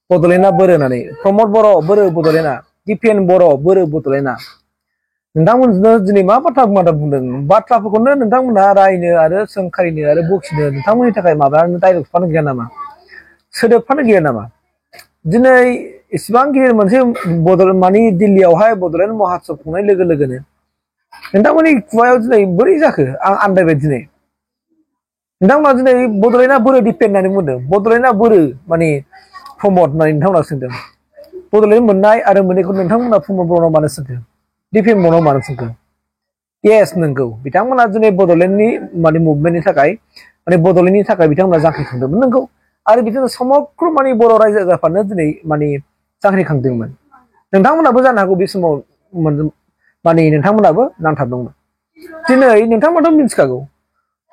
बड'लेण्डआ बोरो होननानै प्रमद बर' बोरो बड'लेण्डआ दिपेन बर' बोरो बड'लेण्डआ नोंथांमोननो दिनै मा बाथ्रा बुंदों बाथ्राफोरखौनो नोंथांमोनहा रायनो आरो सोंखारिनो आरो बखिनो नोंथांमोननि थाखाय माबायानो डाइलगफ्रानो गैया नामा सोदोबफ्रानो गैया नामा दिनै इसिबां गिदिर मोनसे बड'लेण्ड मानि दिल्लीयावहाय बड'लेण्ड महात्सब खुंनाय लोगो लोगोनो नोंथांमोननि खुगायाव दिनै बोरै जाखो आं आन्दायबाय दिनै नोंथांमोना दिनै बड'लेण्डआ बोरो दिपेन होननानै बुंदों बड'लेण्डआ बोरो माने प्रमद होननानै नोंथांमोना सोंदों बड'लेण्ड मोननाय आरो मोनैखौ नोंथांमोना प्रमद बर'नाव मानो सोंखो दिपेन बर'नाव मानो सोंखो येस नंगौ बिथांमोना दिनै बड'लेण्डनि माने मुभमेन्टनि थाखाय माने बड'लेण्डनि थाखाय बिथांमोना जांख्रिखांदोंमोन नंगौ आरो बिदिनो समग्र माने बर' रायजो राजाफ्रानो दिनै माने जांख्रिखांदोंमोन नोंथांमोनाबो जानो हागौ बे समाव माने नोंथांमोनाबो नांथाबदोंमोन दिनै नोंथांमोनाथ' मिथिखागौ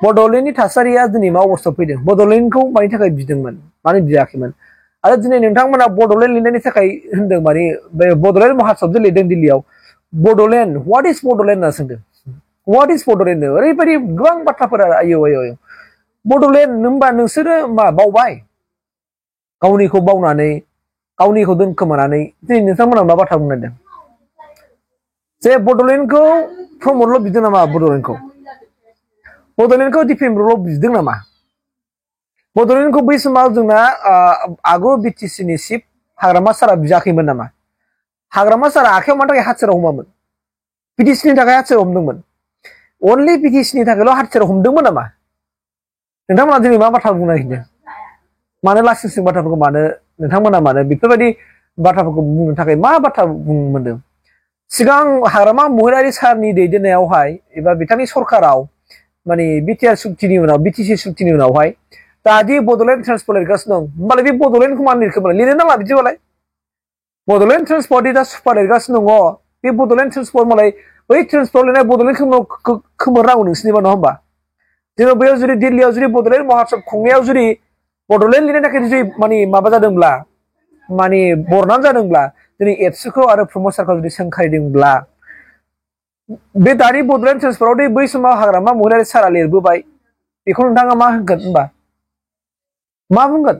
बड'लेण्डनि थासारिया दिनै मा अबस्थायाव फैदों बड'लेण्डखौ मानि थाखाय बिदोंमोन मानो बियाखैमोन आरो दिनै नोंथांमोना बड'लेण्ड लिरनायनि थाखाय होनदों माने बे बड'लेण्ड महात्सब जे लिरदों दिल्लीयाव बड'लेण्ड व्हाट इज बड'लेण्ड होनना सोंदों व्हाट इज बड'लेण्ड ओरैबायदि गोबां बाथ्राफोरा आयौ बड'लेण्ड होनबा नोंसोरो मा बावबाय गावनिखौ बावनानै गावनिखौ दोनखोमानानै दिनै नोंथांमोना मा बाथ्रा बुंनांदों जे बड'लेण्डखौ प्रमदल' बिदों नामा बड'लेण्डखौ दिपेन बर'ल' बिदों नामा बड'लेण्डखौ बै समाव जोंना आगु बिटिसिनि चिफ हाग्रामा सारा बियाखैमोन नामा हाग्रामा सारा आखायाव मानि थाखाय हाथियार हमामोन बिटिसिनि थाखाय हाथियार हमदोंमोन अनलि बिटिसिनि थाखायल' हाथियार हमदोंमोन नामा नोंथांमोना दिनै मा बाथ्रा बुंनो नागिरदों मानो लासिं सिं बाथ्राफोरखौ मानो नोंथांमोना मानो बेफोरबायदि बाथ्राफोरखौ बुंनो थाखाय मा बाथ्रा बुंमोनदों सिगां हाग्रामा महिलारि सारनि दैदेननायावहाय एबा बिथांनि सरकाराव माने बिटिआर सुक्तिनि उनाव बिटिसि सुक्तिनि उनावहाय दादि बड'लेण्ड ट्रेन्सपर्ट लिरगासिनो दं होमबालाय बे बड'लेण्डखौ मानो लिरखोबालाय लिरनो नाङा बिदिबालाय बड'लेण्ड ट्रेन्सपर्टनि दा सुपार लिरगासिनो दङ बे बड'लेण्ड ट्रेन्सपर्ट मालाय बै ट्रेन्सपर्ट लिरनाय बड'लेण्ड खोमोरनांगौ नोंसिनिबा नङा होमबा जोङो बेयाव जुदि दिल्लीयाव जुदि बड'लेण्ड महात्सब खुंनायाव जुदि बड'लेण्ड लिरनायनि थाखाय जुदि माने माबा जादोंब्ला माने बरनाम जादोंब्ला दिनै एबसुखौ आरो प्रमद सारखौ जुदि सोंखारिदोंब्ला बे दानि बड'लेण्ड ट्रेन्सपर्टआव बै समाव हाग्रामा महिलारि सारा लिरबोबाय बेखौ नोंथाङा मा होनगोन होनबा मा बुंगोन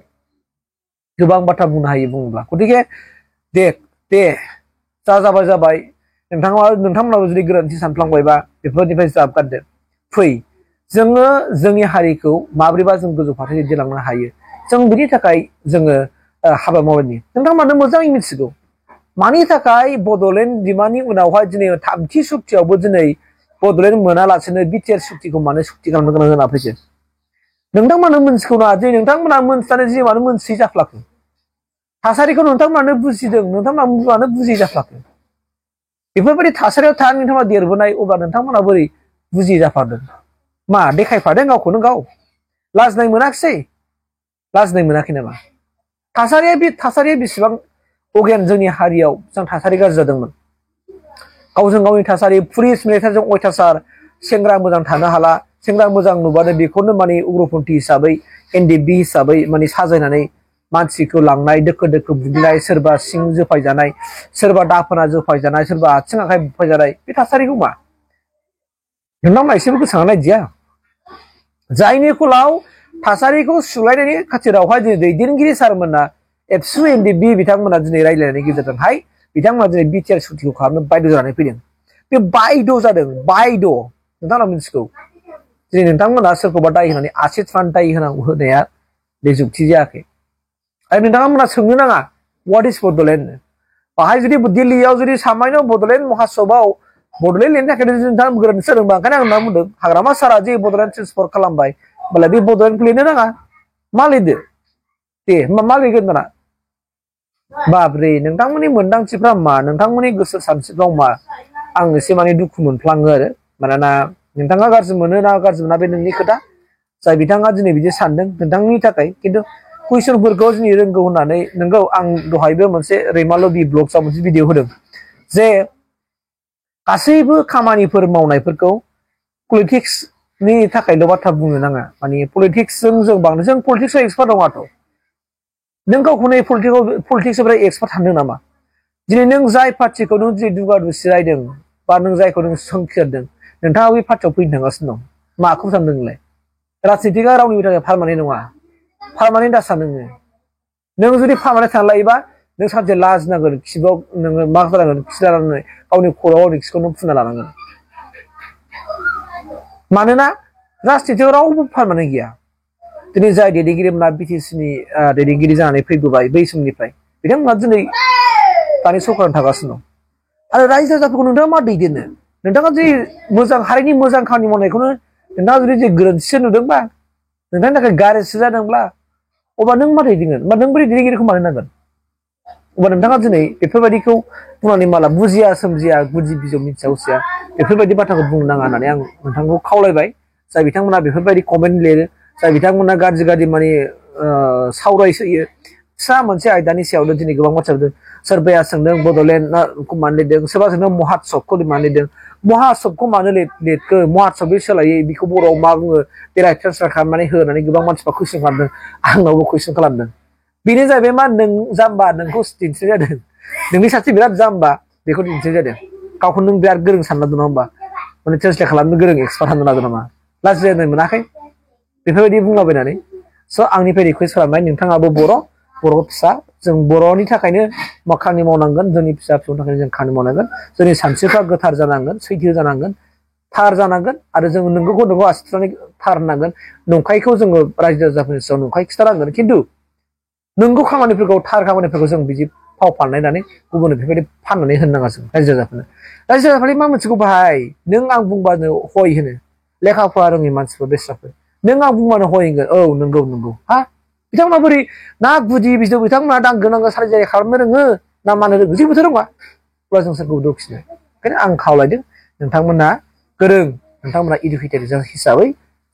गोबां बाथ्रा बुंनो हायो बुङोब्ला गतिके दे जाबाय नोंथांमोनाबो जुदि गोरोन्थि सानफ्लांबायबा बेफोरनिफ्राय ज्राब गारदो फै जोङो जोंनि हारिखौ माब्रैबा जों गोजौ फारसे दैदेनलांनो हायो जों बिनि थाखाय जोङो हाबा मावनायनि नोंथांमोनानो मोजाङै मिथिगौ मानि थाखाय बड'लेण्ड बिमानि उनावहाय दिनै थामथि सुक्तियावबो दिनै बड'लेण्ड मोनालासेनो बिटिआर सुक्तिखौ मानो सुक्ति खालामनो गोनां जाना फैदों नोंथांमोनानो मोनथिगौ ना जे नोंथांमोना मोनथिनानै जे मानो मोनथियै जाफ्लाखो थासारिखौ नोंथांमोनानो बुजिदों नोंथांमोना मानो बुजियै जाफ्लाखो बेफोरबायदि थासारियाव थानानै नोंथांमोना देरबोनाय अब्ला नोंथांमोना बोरै बुजियै जाफादों मा देखायफादों गावखौनो गाव लाजिनाय मोनाखिसै लाजिनाय मोनाखै नामा थासारिया बेसेबां अगेन जोंनि हारियाव जों थासारि गाज्रि जादोंमोन गावजों गावनि थासारि पुलिस मिलिटारिजों अयथासार सेंग्रा मोजां थानो हाला सेंग्रा मोजां नुबानो बेखौनो माने उग्रपन्थी हिसाबै एनडिएफबि हिसाबै माने साजायनानै मानसिखौ लांनाय दोखो दोखो बुग्लिनाय सोरबा सिं जोफाय जानाय सोरबा दाफोना जोफाय जानाय सोरबा आथिं आखाइ बुफाय जानाय बे थासारिखौ मा नोंथांमोना एसेबो गोसोखांना नायदिया जायनि फलाव थासारिखौ सुलायनायनि खाथिरावहाय दिनै दैदेनगिरि सारमोना एबसु एनडिएफबि बिथांमोना दिनै रायज्लायनायनि गेजेरजोंहाय बिथांमोना दिनै बिटिआर सुक्तिखौ खालामनो बायद' जानानै फैदों बे बायद' जादों बायद' नोंथांमोना मिथिगौ दिनै नोंथांमोना सोरखौबा दाय होनानै आसि थुनानै दाय होनाया बे जुक्ति जायाखै आरो नोंथांमोना सोंनो नाङा व्हाट इज बड'लेण्ड बाहाय जुदि दिल्लीयाव जुदि सामान्य बड'लेण्ड महात्सबआव बड'लेण्ड लिरनो थाखाय नोंथाङा गोरोन्थि जादों ओंखायनो आं मा बुंदों हाग्रामा सारा जे बड'लेण्ड ट्रेन्सपर्ट खालामबाय होमबालाय बे बड'लेण्डखौ लिरनो नाङा मा लिरदो दे होमबा मा लिरगोन दाना बाब्रे नोंथांमोननि मोनदांथिफ्रा मा नोंथांमोननि गोसो सानस्रिफ्रा मा आं एसे माने दुखु मोनफ्लाङो आरो मानोना नोंथाङा गाज्रि मोनो ना गाज्रि मोना बे नोंनि खोथा जाय बिथाङा दिनै बिदि सानदों नोंथांनि थाखाय खिन्थु कुइसनफोरखौ दिनै रोंगौ होननानै नोंगौ आं दहायबो मोनसे रैमाल' बि ब्लग्सआव मोनसे भिडिअ होदों जे गासैबो खामानिफोर मावनायफोरखौ पलिटिक्सनि थाखायल' बाथ्रा बुंनो नाङा माने पलिटिक्सजों जों बांद्राय जों पलिटिक्सआव एक्सपार्ट दङाथ' नों गावखौनो पलिटिक्सनिफ्राय एक्सपार्ट सानदों नामा दिनै नों जाय पार्टिखौ नों दिनै दुगा दुसि रायदों बा नों जायखौ नों सोंखिरदों नोंथाङा बे पार्टियाव फैनो थांगासिनो दं माखौ सानदों नोंलाय राजनितिकआ रावनिबो थाखाय पारमानेन्ट नङा पारमानेन्ट दा सानो नों जुदि फाननानै थाना लायोबा नों सानसे लाजिनांगोन खिबाव नोङो मा खालामनांगोन खिलानानै गावनि खर'आव गावनि खिखौ नों फुना लानांगोन मानोना राजनितियाव रावबो फाननानै गैया दिनै जाय दैदेनगिरिमोना बिटिसिनि दैदेनगिरि जानानै फैबोबाय बै समनिफ्राय बिथांमोना दिनै दानि सरकाराव थागासिनो दं आरो रायजो राजाफोरखौ नोंथाङा मा दैदेननो नोंथाङा जे मोजां हारिनि मोजां खामानि मावनायखौनो नोंथाङा जुदि जे गोरोन्थिसो नुदोंबा नोंथांनि थाखाय गाज्रिसो जादोंब्ला अब्ला नों मा दैदेनगोन बा नों बोरै दैदेनगिरिखौ मानो नांगोन अब्ला नोंथाङा दिनै बेफोरबायदिखौ बुंनानै माला बुजिया सोमजिया गुदि बिजौ मिथिया उसिया बेफोरबायदि बाथ्राखौ बुंनो नाङा होननानै आं नोंथांखौ खावलायबाय जाय बिथांमोना बेफोरबायदि कमेन्ट लिरो जाय बिथांमोना गाज्रि गाज्रि माने सावरायसोयो फिसा मोनसे आयदानि सायावनो दिनै गोबां बाथ्रा बुंदों सोरबाया सोंदों बड'लेण्डखौ मानो लिरदों सोरबा सोंदों महात्सबखौ मानो लिरदों महात्सबखौ मानो लिरखो महात्सबनि सोलायै बेखौ बर'आव मा बुङो बेराय ट्रेन्सलेट खालामनानै हो होननानै गोबां मानसिफ्रा कुइसन खालामदों आंनावबो कुइसन खालामदों बेनो जाहैबाय मा नों जाम्बा नोंखौ दिन्थिनाय जादों नोंनि सासे बिराद जाम्बा बेखौ दिन्थिनाय जादों गावखौ नों बिराद गोरों सानना दं नङा होमबा माने ट्रेन्सलेट खालामनो गोरों एक्सपार्ट खालामनो नाजादों नामा लाजिलायनाय मोनाखै बेफोरबायदि बुंलाबायनानै स' आंनिफ्राय रिकुवेस्ट खालामबाय नोंथाङाबो बर' फिसा जों बर'नि थाखायनो मा खामानि मावनांगोन जोंनि फिसा फिसौनि थाखायनो जों खामानि मावनांगोन जोंनि सानस्रिफ्रा गोथार जानांगोन सैथो जानांगोन थार जानांगोन आरो जों नंगौखौ नंगौ आसि थुनानै थार होनांगोन नंखायखौ जोङो रायजो राजाफोरनि सायाव नंखाय खिथानांगोन खिन्थु नंगौ खामानिफोरखौ थार खामानिफोरखौ जों बिदि फाव फानलायनानै गुबुननो बेफोरबायदि फाननानै होननाङा जों रायजो राजाफोरनो मा मोनसेखौ बाहाय नों आं बुंबानो हय होनो लेखा फरा रोङि मानसिफोर बेस्राफोर नों आं बुंबानो हय होनगोन औ नंगौ हा बिथांमोना बोरै ना गुदि बिजौ बिथांमोना दांगो नांगो सारिजारि खालामनो रोङो ना मानो रोङो जेबोथ' रोङा अब्ला जों सोरखौ दुखिनो ओंखायनो आं खावलायदों नोंथांमोना गोरों नोंथांमोना इडुकेटेड हिसाबै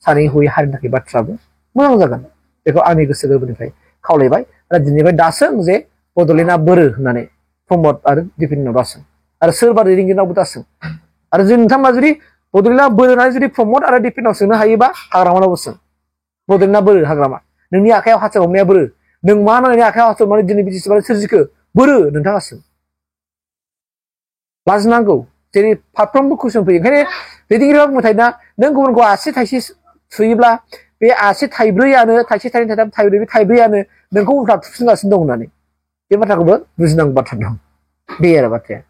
सानै हयै हारिनि थाखाय बाथ्राबो मोजां जागोन बेखौ आंनि गोसो गोरबोनिफ्राय खावलायबाय आरो दिनैफ्राय दासों जे बड'लेण्डआ बोरो होननानै प्रमद आरो दिपेननाव दासों आरो सोरबा दैदेनगिरिनावबो दासों आरो जों नोंथांमोना जुदि बड'लेण्डआ बोरो होननानै जुदि प्रमद आरो दिपेनाव सोंनो हायोबा हाग्रामानावबो सों बड'लेण्डआ बोरो हाग्रामा नोंनि आखायाव हाथियार हमनाया बोरो नों मा होननानै आखायाव हाथियार हमनानै दिनै बिटिसि सोरजिखो बोरो नोंथाङा सों लाजिनांगौ जेरै फारफ्रोमबो कुइसन फैयो ओंखायनो दैदेनगिरिया बुंबाय थायोना नों गुबुनखौ आसि थाइसे थुयोब्ला बे आसि थाइब्रैयानो थाइसे थाइनै थाइथाम थाइब्रै बे थाइब्रैयानो नोंखौ उल्था थुफिनगासिनो दं होननानै बे बाथ्राखौबो बुजिनांगौ बाथ्रा दं बे आरो बाथ्राया